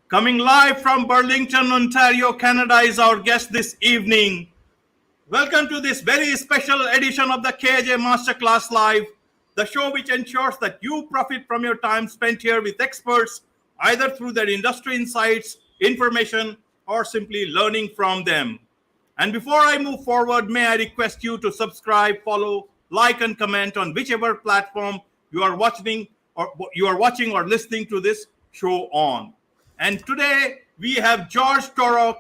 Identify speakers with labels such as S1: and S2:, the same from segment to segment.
S1: Coming live from Burlington, Ontario, Canada is our guest this evening. Welcome to this very special edition of the KJ Masterclass Live, the show which ensures that you profit from your time spent here with experts, either through their industry insights, information, or simply learning from them. And before I move forward, may I request you to subscribe, follow, like, and comment on whichever platform you are watching or listening to this show on. And today we have George Torok,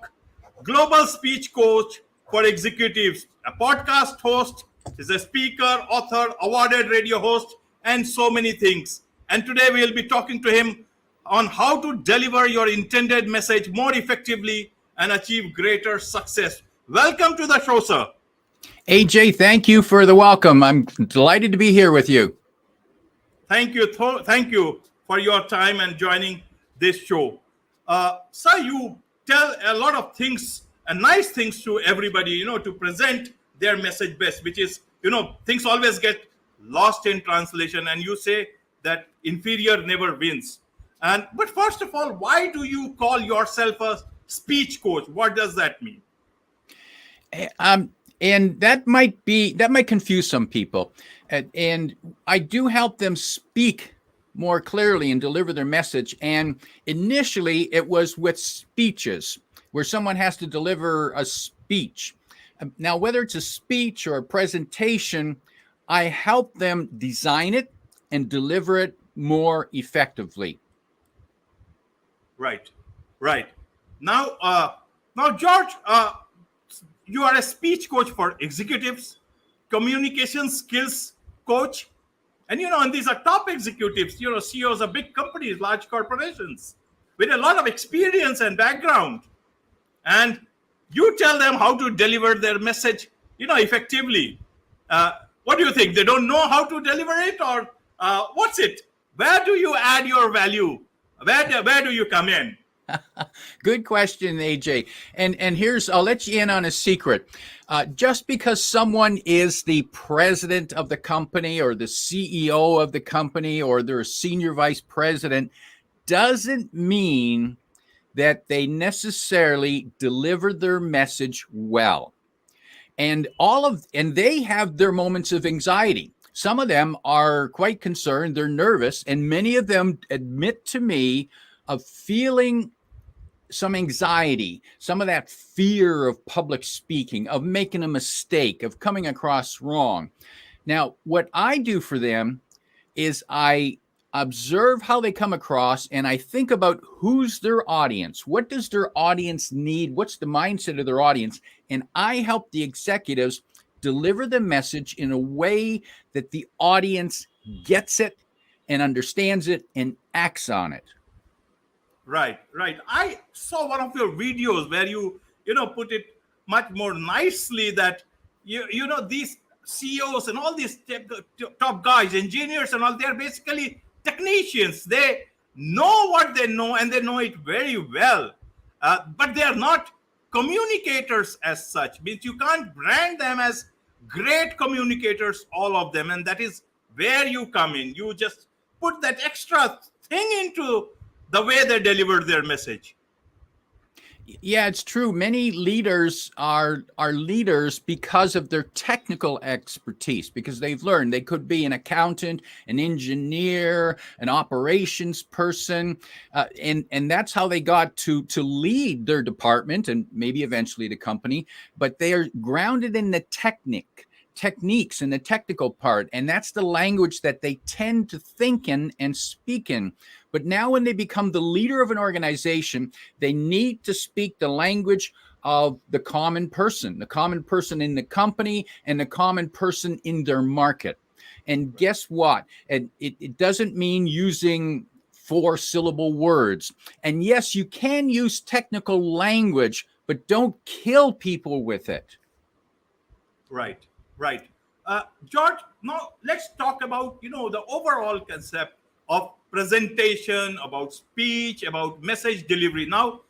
S1: global speech coach for executives, a podcast host, is a speaker, author, awarded radio host, and so many things. And today we'll be talking to him on how to deliver your intended message more effectively and achieve greater success. Welcome to the show, sir.
S2: AJ, thank you for the welcome. I'm delighted to be here with you.
S1: Thank you. Thank you for your time and joining this show. Sir, you tell a lot of things and nice things to everybody, to present their message best, which is, things always get lost in translation. And you say that inferior never wins. But first of all, why do you call yourself a speech coach? What does that mean?
S2: And that might confuse some people. And I do help them speak more clearly and deliver their message. And initially it was with speeches where someone has to deliver a speech. Now, whether it's a speech or a presentation, I help them design it and deliver it more effectively.
S1: Right. Now, George, you are a speech coach for executives, communication skills coach. And these are top executives, CEOs of big companies, large corporations with a lot of experience and background. And you tell them how to deliver their message, effectively. What do you think? They don't know how to deliver it, or what's it? Where do you add your value? Where do you come in?
S2: Good question, AJ. And I'll let you in on a secret. Just because someone is the president of the company or the CEO of the company or they're a senior vice president doesn't mean that they necessarily deliver their message well. And they have their moments of anxiety. Some of them are quite concerned, they're nervous, and many of them admit to me of feeling some anxiety, some of that fear of public speaking, of making a mistake, of coming across wrong. Now, what I do for them is I observe how they come across and I think about who's their audience. What does their audience need? What's the mindset of their audience? And I help the executives deliver the message in a way that the audience gets it and understands it and acts on it.
S1: Right. I saw one of your videos where you put it much more nicely that, these CEOs and all these top guys, engineers and all, they're basically technicians. They know what they know and they know it very well. But they are not communicators as such. Means you can't brand them as great communicators, all of them. And that is where you come in. You just put that extra thing into the way they deliver their message.
S2: Yeah, it's true. Many leaders are leaders because of their technical expertise, because they've learned. They could be an accountant, an engineer, an operations person, and that's how they got to lead their department and maybe eventually the company. But they are grounded in the techniques and the technical part, and that's the language that they tend to think in and speak in. But now when they become the leader of an organization, they need to speak the language of the common person in the company and the common person in their market. And guess what? It doesn't mean using 4-syllable words. And yes, you can use technical language, but don't kill people with it.
S1: Right. George, now let's talk about, the overall concept of presentation, about speech, about message delivery. Now,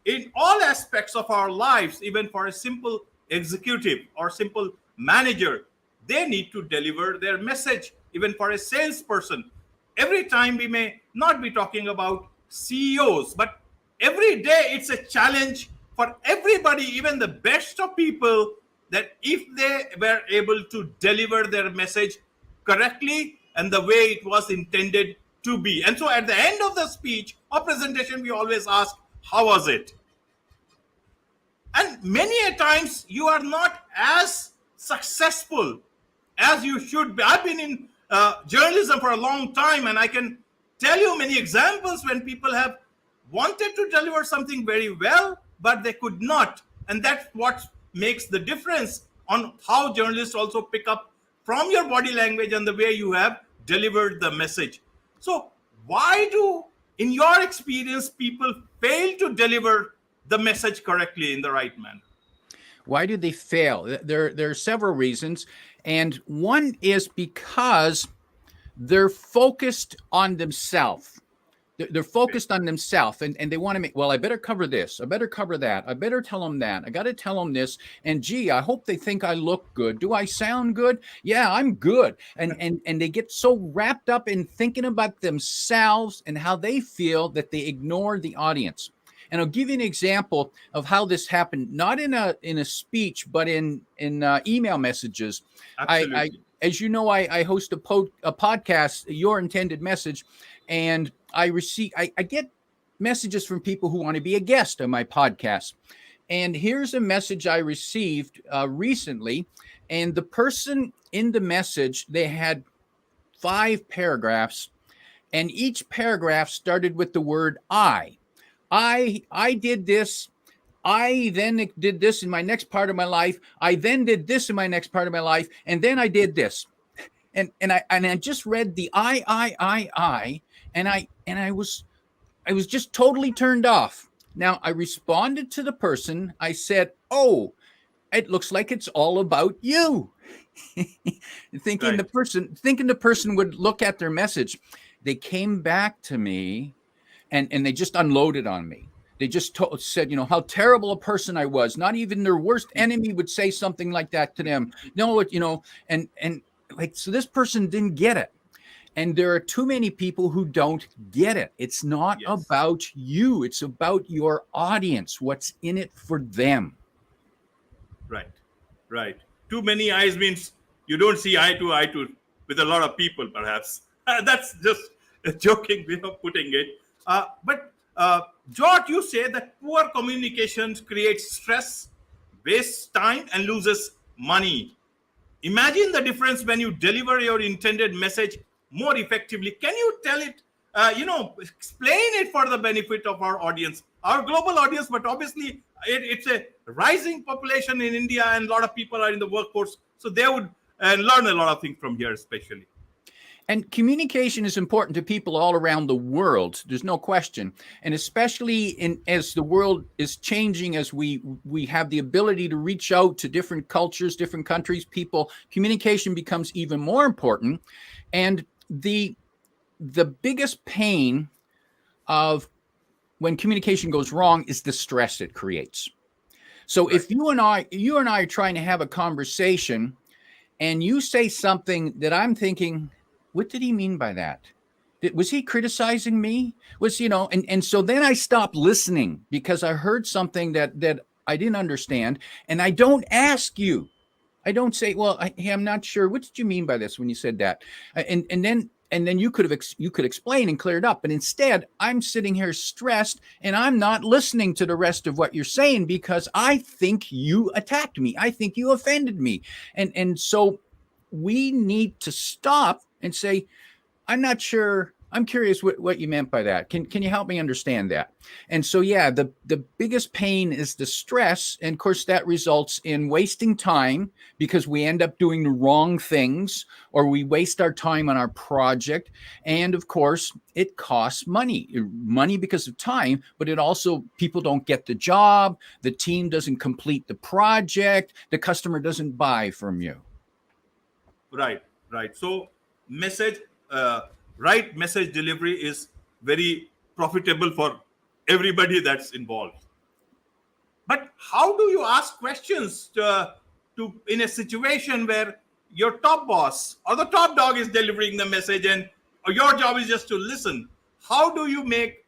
S1: in all aspects of our lives, even for a simple executive or simple manager, they need to deliver their message. Even for a salesperson, every time we may not be talking about CEOs, but every day it's a challenge for everybody, even the best of people, that if they were able to deliver their message correctly and the way it was intended to be. And so at the end of the speech or presentation, we always ask, how was it? And many a times you are not as successful as you should be. I've been in journalism for a long time, and I can tell you many examples when people have wanted to deliver something very well, but they could not. And that's what makes the difference on how journalists also pick up from your body language and the way you have delivered the message. So why do, in your experience, people fail to deliver the message correctly in the right manner?
S2: Why do they fail? There are several reasons. And one is because they're focused on themselves. They're focused on themselves, and they want to make, well, I better cover this. I better cover that. I better tell them that. I got to tell them this. And gee, I hope they think I look good. Do I sound good? Yeah, I'm good. And they get so wrapped up in thinking about themselves and how they feel that they ignore the audience. And I'll give you an example of how this happened, not in a speech, but in email messages.
S1: Absolutely.
S2: As you know, I host a podcast, Your Intended Message, and I get messages from people who want to be a guest on my podcast. And here's a message I received recently, and the person in the message, they had 5 paragraphs, and each paragraph started with the word I. I did this. I then did this in my next part of my life. I then did this in my next part of my life, and then I did this. And I just read the I, and I was just totally turned off. Now I responded to the person. I said, "Oh, it looks like it's all about you." thinking
S1: Right.
S2: the person would look at their message. They came back to me and they just unloaded on me. They just said, how terrible a person I was. Not even their worst enemy would say something like that to them. No, and like, so this person didn't get it. And there are too many people who don't get it. It's not
S1: Yes.
S2: about you. It's about your audience, what's in it for them.
S1: Right. Too many eyes means you don't see eye to eye with a lot of people, perhaps. That's just a joking way of putting it. But George, you say that poor communications creates stress, wastes time, and loses money. Imagine the difference when you deliver your intended message more effectively. Can you tell it, explain it for the benefit of our audience, our global audience, but obviously it's a rising population in India and a lot of people are in the workforce. So they would learn a lot of things from here, especially.
S2: And communication is important to people all around the world. There's no question. And especially as the world is changing, as we have the ability to reach out to different cultures, different countries, people, communication becomes even more important. And the biggest pain of when communication goes wrong is the stress it creates. So
S1: Right.
S2: if you and I are trying to have a conversation and you say something that I'm thinking, what did he mean by that? Was he criticizing me? And so then I stopped listening because I heard something that I didn't understand. And I don't ask you. I don't say, well, I'm not sure. What did you mean by this when you said that? And then you could explain and clear it up. But instead, I'm sitting here stressed and I'm not listening to the rest of what you're saying because I think you attacked me. I think you offended me. And so we need to stop and say, I'm not sure. I'm curious what you meant by that. Can you help me understand that? And so, yeah, the biggest pain is the stress. And of course, that results in wasting time because we end up doing the wrong things or we waste our time on our project. And of course, it costs money because of time, but it also, people don't get the job. The team doesn't complete the project. The customer doesn't buy from you.
S1: Right. So right message delivery is very profitable for everybody that's involved. But how do you ask questions to in a situation where your top boss or the top dog is delivering the message and your job is just to listen? How do you make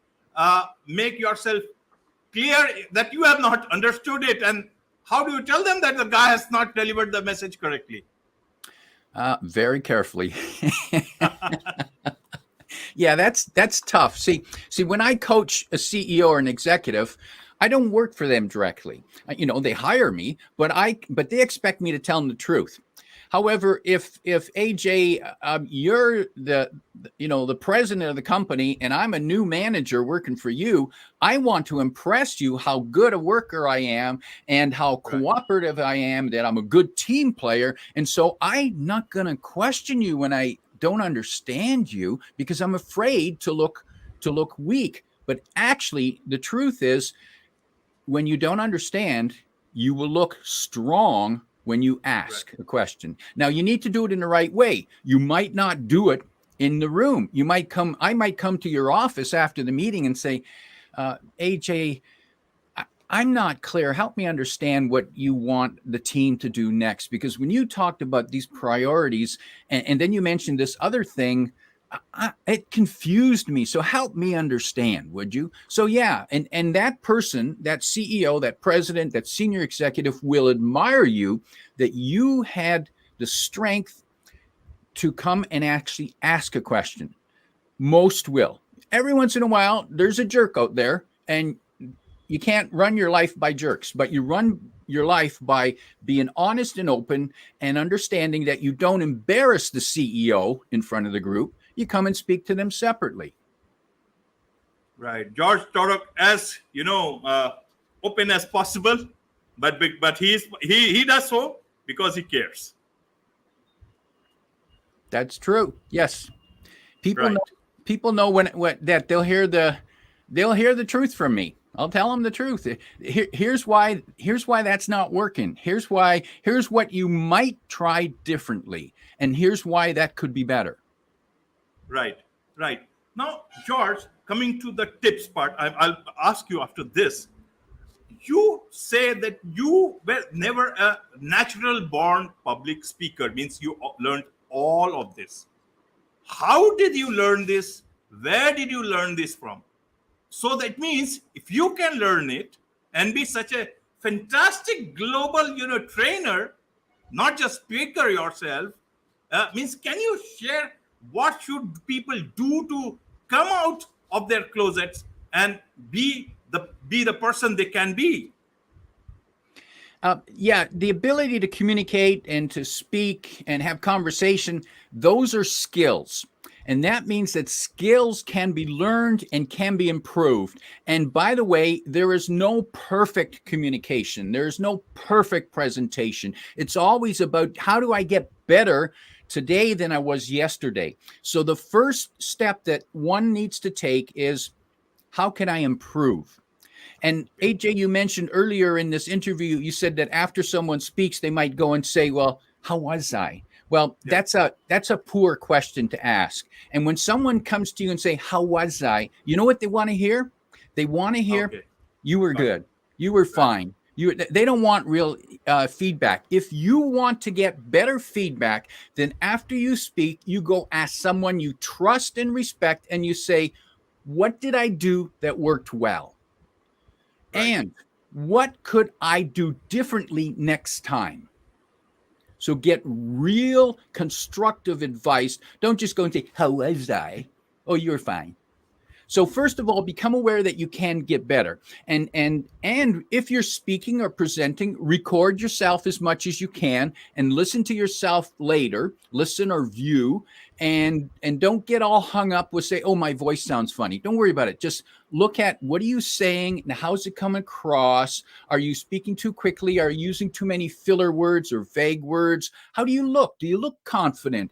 S1: yourself clear that you have not understood it, and how do you tell them that the guy has not delivered the message correctly?
S2: Very carefully. Yeah, that's tough. See, when I coach a CEO or an executive, I don't work for them directly. They hire me, but they expect me to tell them the truth. However, if AJ, you're the president of the company, and I'm a new manager working for you, I want to impress you how good a worker I am and how cooperative I am, that I'm a good team player, and so I'm not going to question you when I don't understand you because I'm afraid to look weak. But actually, the truth is, when you don't understand, you will look strong when you ask a question. Now, you need to do it in the right way. You might not do it in the room. I might come to your office after the meeting and say, AJ, I'm not clear. Help me understand what you want the team to do next. Because when you talked about these priorities and then you mentioned this other thing, it confused me. So help me understand, would you? So yeah, and that person, that CEO, that president, that senior executive will admire you that you had the strength to come and actually ask a question. Most will. Every once in a while, there's a jerk out there, and you can't run your life by jerks, but you run your life by being honest and open and understanding that you don't embarrass the CEO in front of the group. You come and speak to them separately.
S1: Right. George Torok, as open as possible, but he does so because he cares.
S2: That's true. Yes. People know when that they'll hear the truth from me. I'll tell them the truth. Here's why that's not working. Here's what you might try differently. And here's why that could be better. Right.
S1: Now, George, coming to the tips part, I'll ask you after this. You say that you were never a natural born public speaker, means you learned all of this. How did you learn this? Where did you learn this from? So that means if you can learn it and be such a fantastic global, trainer, not just speaker yourself, means can you share what should people do to come out of their closets and be the person they can be?
S2: The ability to communicate and to speak and have conversation, those are skills. And that means that skills can be learned and can be improved. And by the way, there is no perfect communication. There is no perfect presentation. It's always about how do I get better today than I was yesterday. So the first step that one needs to take is, how can I improve? And AJ, you mentioned earlier in this interview, you said that after someone speaks, they might go and say, well, how was I? Well, that's a poor question to ask. And when someone comes to you and say, how was I? You know what they want to hear? They want to hear, you were good. You were fine. They don't want real feedback. If you want to get better feedback, then after you speak, you go ask someone you trust and respect, and you say, what did I do that worked well? And what could I do differently next time? So get real constructive advice. Don't just go and say, how was I? Oh, you're fine. So first of all, become aware that you can get better. And if you're speaking or presenting, record yourself as much as you can and listen to yourself later, listen or view, and don't get all hung up with say, oh, my voice sounds funny. Don't worry about it. Just look at what are you saying and how's it come across? Are you speaking too quickly? Are you using too many filler words or vague words? How do you look? Do you look confident?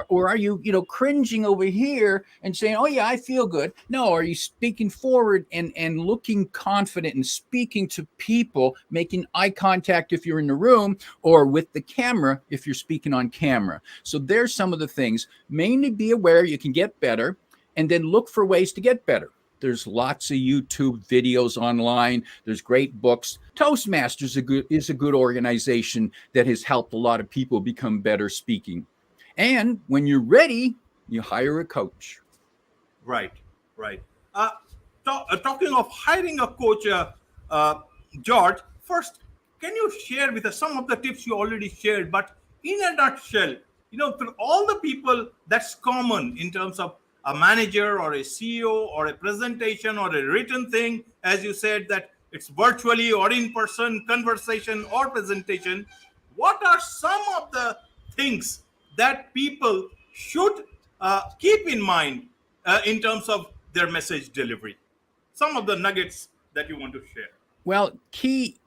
S2: Or are you, cringing over here and saying, oh yeah, I feel good? No, are you speaking forward and looking confident and speaking to people, making eye contact if you're in the room or with the camera if you're speaking on camera? So there's some of the things. Mainly be aware you can get better and then look for ways to get better. There's lots of YouTube videos online. There's great books. Toastmasters is a good organization that has helped a lot of people become better speaking. And when you're ready, you hire a coach.
S1: Right. talking of hiring a coach, George, first, can you share with us some of the tips you already shared, but in a nutshell, for all the people, that's common in terms of a manager or a CEO or a presentation or a written thing, as you said, that it's virtually or in person conversation or presentation. What are some of the things that people should keep in mind in terms of their message delivery? Some of the nuggets that you want to share.
S2: Well, key,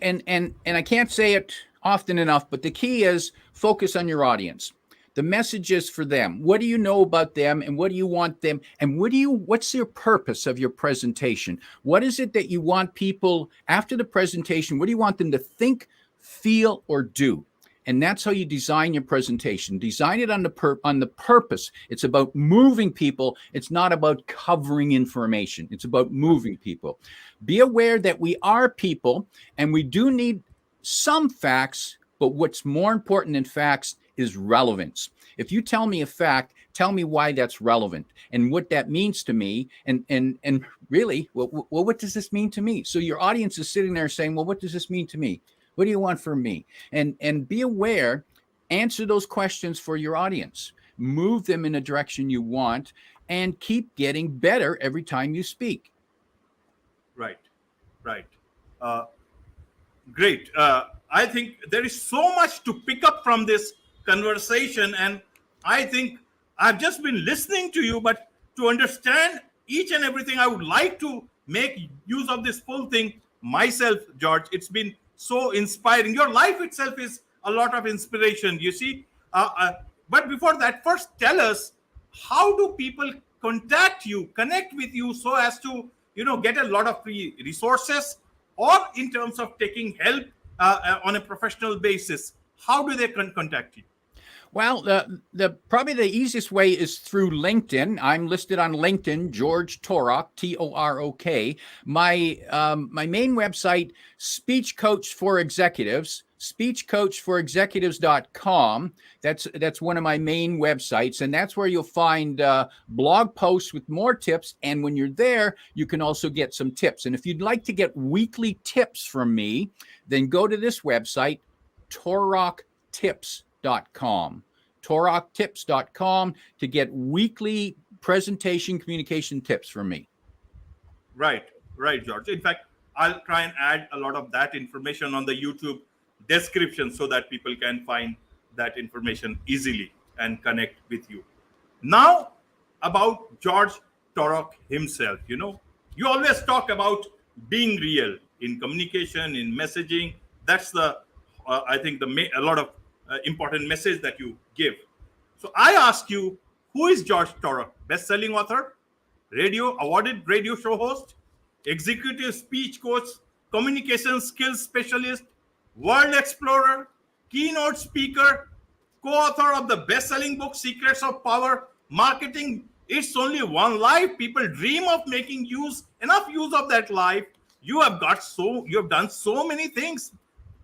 S2: and I can't say it often enough, but the key is focus on your audience. The message is for them. What do you know about them, and what do you want them, and what's your purpose of your presentation? What is it that you want people after the presentation? What do you want them to think, feel, or do? And that's how you design your presentation. Design it on the purpose. It's about moving people. It's not about covering information. It's about moving people. Be aware that we are people, and we do need some facts, but what's more important than facts is relevance. If you tell me a fact, tell me why that's relevant and what that means to me. And really, well, what does this mean to me? So your audience is sitting there saying, well, what does this mean to me? What do you want from me? And be aware, answer those questions for your audience, move them in a direction you want, and keep getting better every time you speak.
S1: Right. Great. I think there is so much to pick up from this conversation, and I think I've just been listening to you, but to understand each and everything, I would like to make use of this full thing myself, George. It's been so inspiring. Your life itself is a lot of inspiration, you see. But before that, first tell us, how do people contact you, connect with you, so as to get a lot of free resources, or in terms of taking help on a professional basis? How do they contact you?
S2: Well, the probably the easiest way is through LinkedIn. I'm listed on LinkedIn, George Torok, Torok. My main website, Speech Coach for Executives, speechcoachforexecutives.com. That's one of my main websites, and that's where you'll find blog posts with more tips. And when you're there, you can also get some tips. And if you'd like to get weekly tips from me, then go to this website, toroktips.com. toroktips.com to get weekly presentation communication tips from me.
S1: Right, George. In fact, I'll try and add a lot of that information on the YouTube description so that people can find that information easily and connect with you. Now, about George Torok himself. You always talk about being real in communication, in messaging. That's I think a lot of important message that you give. So I ask you, who is George Torok? Best-selling author, awarded radio show host, executive speech coach, communication skills specialist, world explorer, keynote speaker, co-author of the best-selling book Secrets of Power, Marketing. It's only one life. People dream of making enough use of that life. You have done so many things.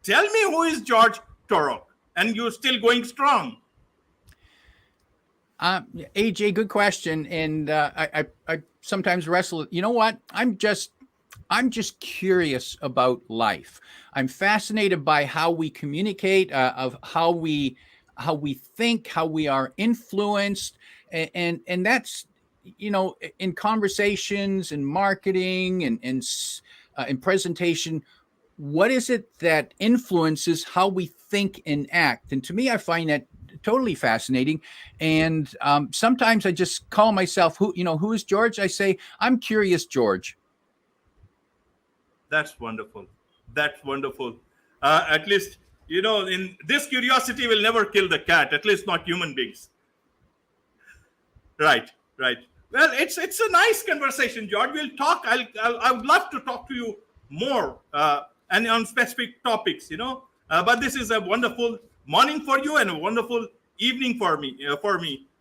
S1: Tell me, who is George Torok? And you're still going strong.
S2: AJ, good question. And I sometimes wrestle. You know what? I'm just curious about life. I'm fascinated by how we communicate, of how we think, how we are influenced, and that's in conversations and marketing and in presentation. What is it that influences how we think and act? And to me, I find that totally fascinating. And sometimes I just call myself, who is George? I say, I'm curious, George.
S1: That's wonderful. At least, in this curiosity will never kill the cat, at least not human beings. Right. Well, it's a nice conversation, George. We'll talk. I would love to talk to you more and on specific topics, but this is a wonderful morning for you and a wonderful evening for me,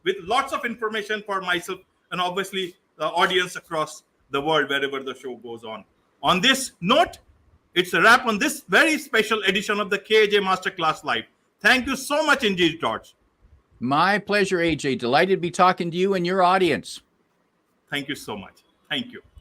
S1: with lots of information for myself and obviously the audience across the world, wherever the show goes on. On this note, it's a wrap on this very special edition of the KAJ Masterclass Live. Thank you so much indeed, George.
S2: My pleasure, AJ. Delighted to be talking to you and your audience.
S1: Thank you so much. Thank you.